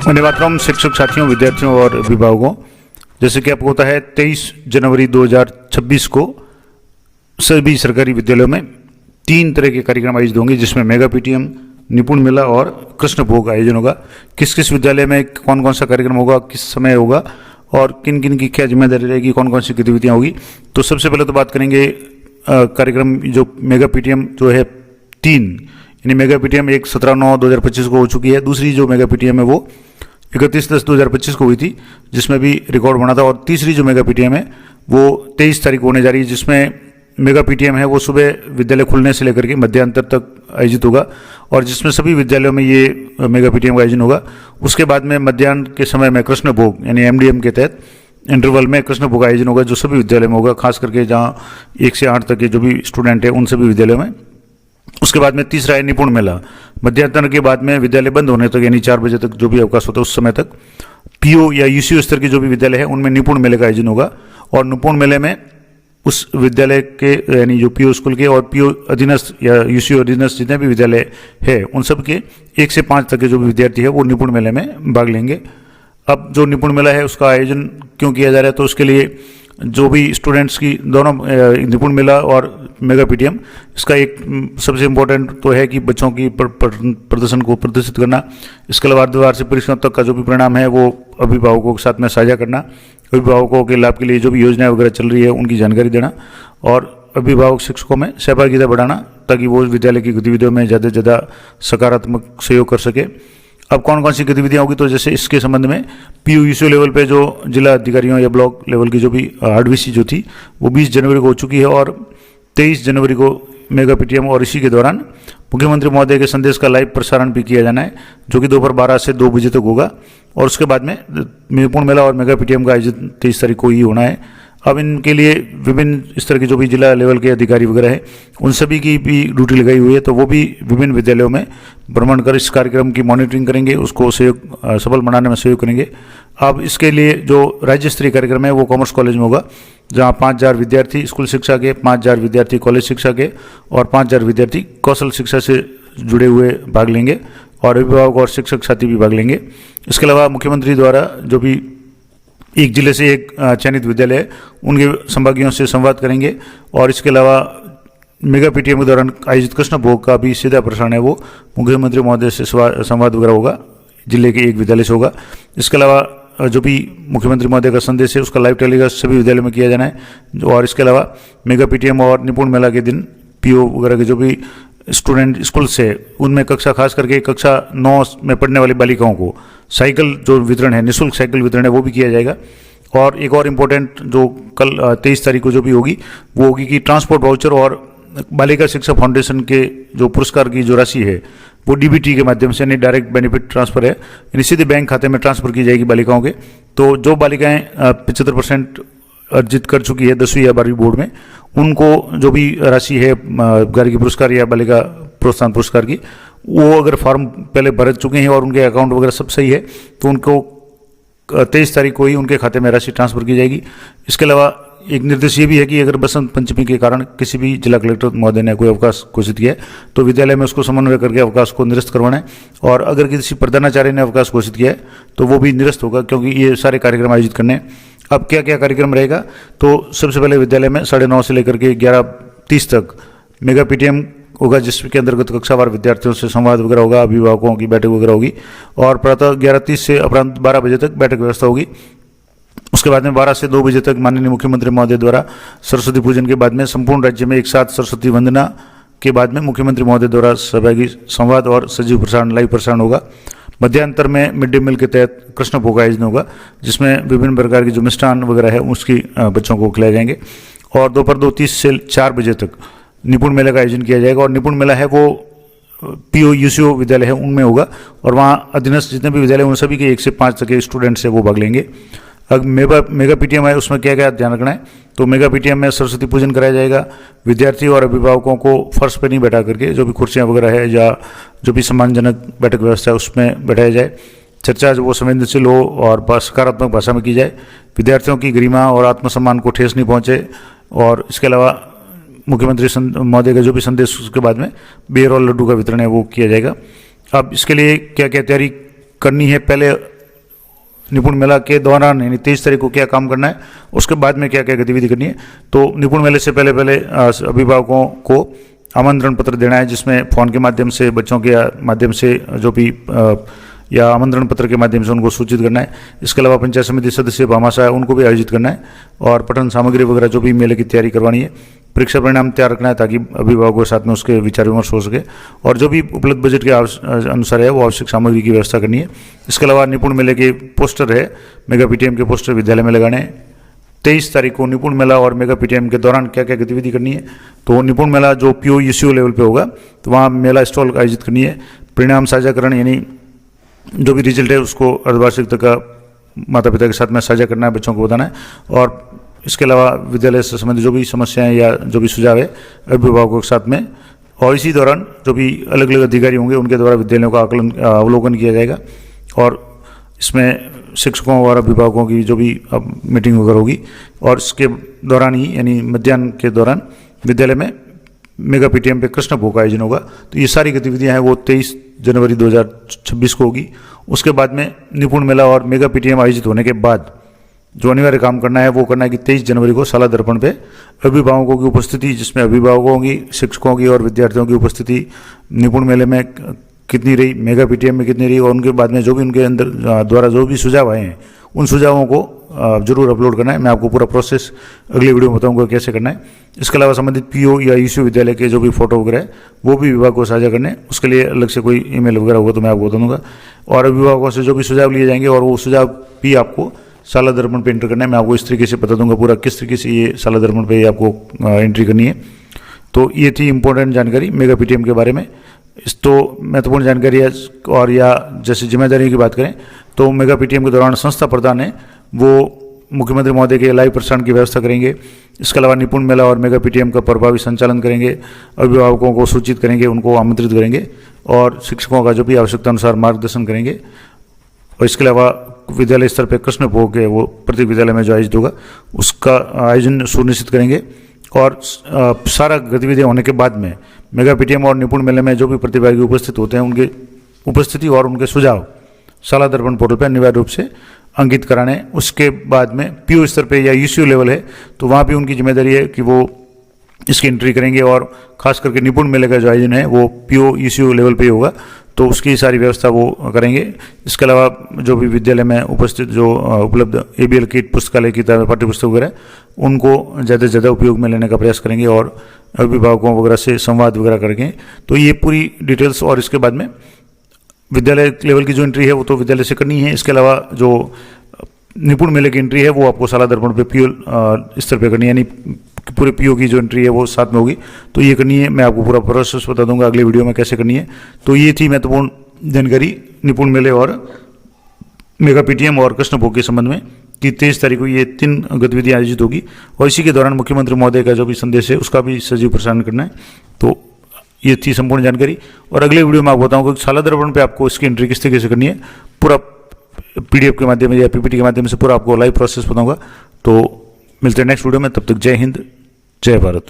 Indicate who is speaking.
Speaker 1: वंदे मातरम। शिक्षक साथियों, विद्यार्थियों और अभिभावकों, जैसे कि आपको पता है 23 जनवरी 2026 को सभी सरकारी विद्यालयों में 3 तरह के कार्यक्रम आयोजित होंगे, जिसमें मेगा पीटीएम, निपुण मेला और कृष्ण भोग आयोजन होगा। किस किस विद्यालय में कौन कौन सा कार्यक्रम होगा, किस समय होगा और किन किन की क्या जिम्मेदारी रहेगी, कौन कौन सी गतिविधियाँ होगी। तो सबसे पहले तो बात करेंगे कार्यक्रम जो मेगा पीटीएम जो है 3, यानी मेगा पीटीएम एक 17/9/2025 को हो चुकी है। दूसरी जो मेगा पीटीएम है वो 31/10/2025 को हुई थी, जिसमें भी रिकॉर्ड बना था। और तीसरी जो मेगा पीटीएम है वो 23 तारीख को होने जा रही है, जिसमें मेगा पीटीएम है वो सुबह विद्यालय खुलने से लेकर के मध्यान्तर तक आयोजित होगा और जिसमें सभी विद्यालयों में ये मेगा पीटीएम का आयोजन होगा। उसके बाद में मध्याह्न के समय में कृष्ण भोग यानी एमडीएम के तहत इंटरवल में कृष्ण भोग आयोजन होगा, जो सभी विद्यालय में होगा, खास करके जहाँ 1 से 8 तक के जो भी स्टूडेंट है उन सभी विद्यालयों में। उसके बाद में तीसरा है निपुण मेला। मध्यान्तर के बाद में विद्यालय बंद होने तक यानी 4 बजे तक जो भी अवकाश होता है उस समय तक पीओ या यूसीओ स्तर के जो भी विद्यालय है उनमें निपुण मेले का आयोजन होगा। और निपुण मेले में उस विद्यालय के यानी जो पीओ स्कूल के और पीओ अधीनस्थ या यूसीओ अधीनस्थ जितने भी विद्यालय है उन सब के 1 से 5 तक के जो भी विद्यार्थी है वो निपुण मेले में भाग लेंगे। अब जो निपुण मेला है उसका आयोजन क्यों किया जा रहा है, तो उसके लिए जो भी स्टूडेंट्स की दोनों निपुण मेला और मेगा पीटीएम, इसका एक सबसे इम्पोर्टेंट तो है कि बच्चों की प्रदर्शन को प्रदर्शित करना। इसके अलावा अर्धवार्षिक परीक्षाओं तक का जो भी परिणाम है वो अभिभावकों के साथ में साझा करना, अभिभावकों के लाभ के लिए जो भी योजनाएं वगैरह चल रही है उनकी जानकारी देना और अभिभावक शिक्षकों में सहभागिता बढ़ाना ताकि वो विद्यालय की गतिविधियों में ज़्यादा से ज़्यादा सकारात्मक सहयोग कर सके। अब कौन कौन सी गतिविधियाँ होगी, तो जैसे इसके संबंध में पीयू यूसीओ लेवल पे जो जिला अधिकारियों या ब्लॉक लेवल की जो भी आरडीसी जो थी वो 20 जनवरी को हो चुकी है और 23 जनवरी को मेगा पीटीएम और इसी के दौरान मुख्यमंत्री महोदय के संदेश का लाइव प्रसारण भी किया जाना है, जो कि दोपहर 12 से 2 बजे तक होगा। और उसके बाद में निपुण मेला और मेगा पीटीएम का आयोजन 23 तारीख को ही होना है। अब इनके लिए विभिन्न इस तरह के जो भी जिला लेवल के अधिकारी वगैरह है उन सभी की भी ड्यूटी लगाई हुई है, तो वो भी विभिन्न विद्यालयों में भ्रमण कर इस कार्यक्रम की मॉनिटरिंग करेंगे, उसको सहयोग सफल बनाने में सहयोग करेंगे। अब इसके लिए जो राज्य स्तरीय कार्यक्रम है वो कॉमर्स कॉलेज में होगा, जहाँ 5000 विद्यार्थी स्कूल शिक्षा के, 5000 विद्यार्थी कॉलेज शिक्षा के और 5000 विद्यार्थी कौशल शिक्षा से जुड़े हुए भाग लेंगे और अभिभावक और शिक्षक साथी भी भाग लेंगे। इसके अलावा मुख्यमंत्री द्वारा जो भी एक जिले से एक चयनित विद्यालय है उनके संभागियों से संवाद करेंगे और इसके अलावा मेगा पीटीएम के दौरान आयोजित कृष्ण भोग का भी सीधा प्रसारण है वो मुख्यमंत्री महोदय से संवाद वगैरह होगा, जिले के एक विद्यालय से होगा। इसके अलावा जो भी मुख्यमंत्री महोदय का संदेश है उसका लाइव टेलीकास्ट सभी विद्यालयों में किया जाना है। और इसके अलावा मेगा पीटीएम और निपुण मेला के दिन पीओ वगैरह के जो भी स्टूडेंट स्कूल से उनमें कक्षा खास करके कक्षा 9 में पढ़ने वाली बालिकाओं को साइकिल जो वितरण है, निःशुल्क साइकिल वितरण है वो भी किया जाएगा। और एक और इम्पोर्टेंट जो कल 23 तारीख को जो भी होगी वो होगी कि ट्रांसपोर्ट वाउचर और बालिका शिक्षा फाउंडेशन के जो पुरस्कार की जो राशि है वो डीबीटी के माध्यम से यानी डायरेक्ट बेनिफिट ट्रांसफर है, यानी सीधे बैंक खाते में ट्रांसफर की जाएगी बालिकाओं के। तो जो बालिकाएं 75% अर्जित कर चुकी है 10वीं या 12वीं बोर्ड में, उनको जो भी राशि है गार्गी पुरस्कार या बालिका प्रोत्साहन पुरस्कार की, वो अगर फॉर्म पहले भर चुके हैं और उनके अकाउंट वगैरह सब सही है तो उनको 23 तारीख को ही उनके खाते में राशि ट्रांसफर की जाएगी। इसके अलावा एक निर्देश ये भी है कि अगर बसंत पंचमी के कारण किसी भी जिला कलेक्टर महोदय ने कोई अवकाश घोषित किया है तो विद्यालय में उसको समन्वय करके अवकाश को निरस्त करवाना है। और अगर किसी प्रधानाचार्य ने अवकाश घोषित किया है तो वो भी निरस्त होगा, क्योंकि ये सारे कार्यक्रम आयोजित करने हैं। अब क्या क्या कार्यक्रम रहेगा, तो सबसे पहले विद्यालय में 9:30 से लेकर के 11:30 तक मेगा पीटीएम होगा, जिसके अंतर्गत कक्षावार विद्यार्थियों से संवाद वगैरह होगा, अभिभावकों की बैठक वगैरह होगी और प्रातः 11:30 से अपरांत 12 बजे तक बैठक व्यवस्था होगी। उसके बाद में 12 से 2 बजे तक माननीय मुख्यमंत्री महोदय द्वारा सरस्वती पूजन के बाद में संपूर्ण राज्य में एक साथ सरस्वती वंदना के बाद में मुख्यमंत्री महोदय द्वारा सहभागी संवाद और सजीव प्रसारण लाइव प्रसारण होगा। मध्यांतर में मिड डे मील के तहत कृष्ण भोग आयोजन होगा, जिसमें विभिन्न प्रकार की जो मिष्ठान वगैरह है उसकी बच्चों को खिलाए जाएंगे। और दोपहर 2:30 से 4 बजे तक निपुण मेला का आयोजन किया जाएगा और निपुण मेला है वो पीओ यूसीओ विद्यालय है उनमें होगा और वहाँ अधीनस्थ जितने भी विद्यालय उन सभी के 1 से 5 तक के स्टूडेंट्स है वो भाग लेंगे। अब मेगा पीटीएम है उसमें क्या क्या ध्यान रखना है, तो मेगा पीटीएम में सरस्वती पूजन कराया जाएगा। विद्यार्थी और अभिभावकों को फर्श पे नहीं बैठा करके जो भी कुर्सियाँ वगैरह है या जो भी सम्मानजनक बैठक व्यवस्था है उसमें बैठाया जाए। चर्चा जो वो संवेदनशील हो और सकारात्मक भाषा में की जाए। विद्यार्थियों की गरिमा और आत्मसम्मान को ठेस नहीं पहुँचे। और इसके अलावा मुख्यमंत्री महोदय का जो भी संदेश उसके बाद में बेर और लड्डू का वितरण है वो किया जाएगा। अब इसके लिए क्या क्या तैयारी करनी है, पहले निपुण मेला के दौरान यानी 23 तारीख को क्या काम करना है, उसके बाद में क्या क्या गतिविधि करनी है। तो निपुण मेले से पहले अभिभावकों को आमंत्रण पत्र देना है, जिसमें फ़ोन के माध्यम से, बच्चों के माध्यम से जो भी या आमंत्रण पत्र के माध्यम से उनको सूचित करना है। इसके अलावा पंचायत समिति सदस्य भामाशाह उनको भी आयोजित करना है और पठन सामग्री वगैरह जो भी मेले की तैयारी करवानी है। परीक्षा परिणाम तैयार रखना है ताकि अभिभावकों के साथ में उसके विचार विमर्श हो सके, और जो भी उपलब्ध बजट के अनुसार है वो आवश्यक सामग्री की व्यवस्था करनी है। इसके अलावा निपुण मेले के पोस्टर है, मेगा पीटीएम के पोस्टर विद्यालय में लगाने हैं। 23 तारीख को निपुण मेला और मेगा पीटीएम के दौरान क्या क्या गतिविधि करनी है, तो निपुण मेला जो पीओ यूसीओ लेवल पे होगा तो वहाँ मेला स्टॉल आयोजित करनी है। परिणाम साझाकरण यानी जो भी रिजल्ट है उसको अर्धवार्षिक तक का माता पिता के साथ में साझा करना है, बच्चों को बताना है। और इसके अलावा विद्यालय से संबंधित जो भी समस्याएं या जो भी सुझाव है अभिभावकों के साथ में, और इसी दौरान जो भी अलग अलग अधिकारी होंगे उनके द्वारा विद्यालयों का अवलोकन किया जाएगा। और इसमें शिक्षकों और अभिभावकों की जो भी मीटिंग वगैरह होगी, और इसके दौरान ही यानी मध्याह्न के दौरान विद्यालय में मेगा पीटीएम पे कृष्ण भोग का आयोजन होगा। तो ये सारी गतिविधियां हैं वो 23 जनवरी 2026 को होगी। उसके बाद में निपुण मेला और मेगा पीटीएम आयोजित होने के बाद जो अनिवार्य काम करना है वो करना है कि 23 जनवरी को शाला दर्पण पे अभिभावकों की उपस्थिति, जिसमें अभिभावकों की, शिक्षकों की और विद्यार्थियों की उपस्थिति निपुण मेले में कितनी रही, मेगा पीटीएम में कितनी रही, और उनके बाद में जो भी उनके अंदर द्वारा जो भी सुझाव आए हैं उन सुझावों को जरूर अपलोड करना है। मैं आपको पूरा प्रोसेस अगली वीडियो में बताऊंगा कैसे करना है। इसके अलावा संबंधित पीओ या यूसीओ विद्यालय के जो भी फोटो वगैरह है वो भी विभाग को साझा करने, उसके लिए अलग से कोई ईमेल वगैरह होगा तो मैं आपको बता दूंगा। और अभिभावकों से जो भी सुझाव लिए जाएंगे और वो सुझाव भी आपको शाला दर्पण पे एंटर करना है। मैं आपको इस तरीके से बता दूंगा पूरा किस तरीके से ये शाला दर्पण पे आपको एंट्री करनी है। तो ये थी इंपॉर्टेंट जानकारी मेगा पीटीएम के बारे में। इस तो महत्वपूर्ण जानकारी है। और या जैसे जिम्मेदारी की बात करें तो मेगा पीटीएम के दौरान संस्था प्रधान है वो मुख्यमंत्री महोदय के लाइव प्रसारण की व्यवस्था करेंगे। इसके अलावा निपुण मेला और मेगा पीटीएम का प्रभावी संचालन करेंगे, अभिभावकों को सूचित करेंगे, उनको आमंत्रित करेंगे और शिक्षकों का जो भी आवश्यकता अनुसार मार्गदर्शन करेंगे। और इसके अलावा विद्यालय स्तर पर कृष्ण भोग है वो प्रत्येक विद्यालय में जो आयोजित होगा उसका आयोजन सुनिश्चित करेंगे। और सारा गतिविधियाँ होने के बाद में मेगा पीटीएम और निपुण मेले में जो भी प्रतिभागी उपस्थित होते हैं उनकी उपस्थिति और उनके सुझाव शाला दर्पण पोर्टल पर अनिवार्य रूप से अंकित कराने। उसके बाद में पीओ स्तर पे या यूसीओ लेवल है तो वहाँ भी उनकी जिम्मेदारी है कि वो इसकी एंट्री करेंगे, और खास करके निपुण मेले का जो आयोजन है वो पीओ यूसीओ लेवल पे ही होगा तो उसकी सारी व्यवस्था वो करेंगे। इसके अलावा जो भी विद्यालय में उपस्थित जो उपलब्ध एबीएल किट, पुस्तकालय किताबें, पाठ्य पुस्तक वगैरह उनको ज़्यादा से ज़्यादा उपयोग में लेने का प्रयास करेंगे और अभिभावकों वगैरह से संवाद वगैरह करेंगे। तो ये पूरी डिटेल्स, और इसके बाद में विद्यालय लेवल की जो एंट्री है वो तो विद्यालय से करनी है। इसके अलावा जो निपुण मेले की एंट्री है वो आपको शाला दर्पण पे पीओ स्तर पे करनी है, यानी पूरे पीओ की जो एंट्री है वो साथ में होगी तो ये करनी है। मैं आपको पूरा प्रोसेस बता दूंगा अगले वीडियो में कैसे करनी है। तो ये थी महत्वपूर्ण जानकारी निपुण मेले और मेगा पीटीएम और कृष्ण भोग के संबंध में कि 23 तारीख को ये 3 गतिविधियाँ आयोजित होगी, और इसी के दौरान मुख्यमंत्री महोदय का जो भी संदेश है उसका भी सजीव प्रसारण करना है। तो ये थी संपूर्ण जानकारी, और अगले वीडियो में आपको बताऊंगा कि शाला दर्पण पे आपको इसकी एंट्री किस तरीके से करनी है। पूरा पीडीएफ के माध्यम से या पीपीटी के माध्यम से पूरा आपको लाइव प्रोसेस बताऊंगा। तो मिलते हैं नेक्स्ट वीडियो में, तब तक जय हिंद, जय भारत।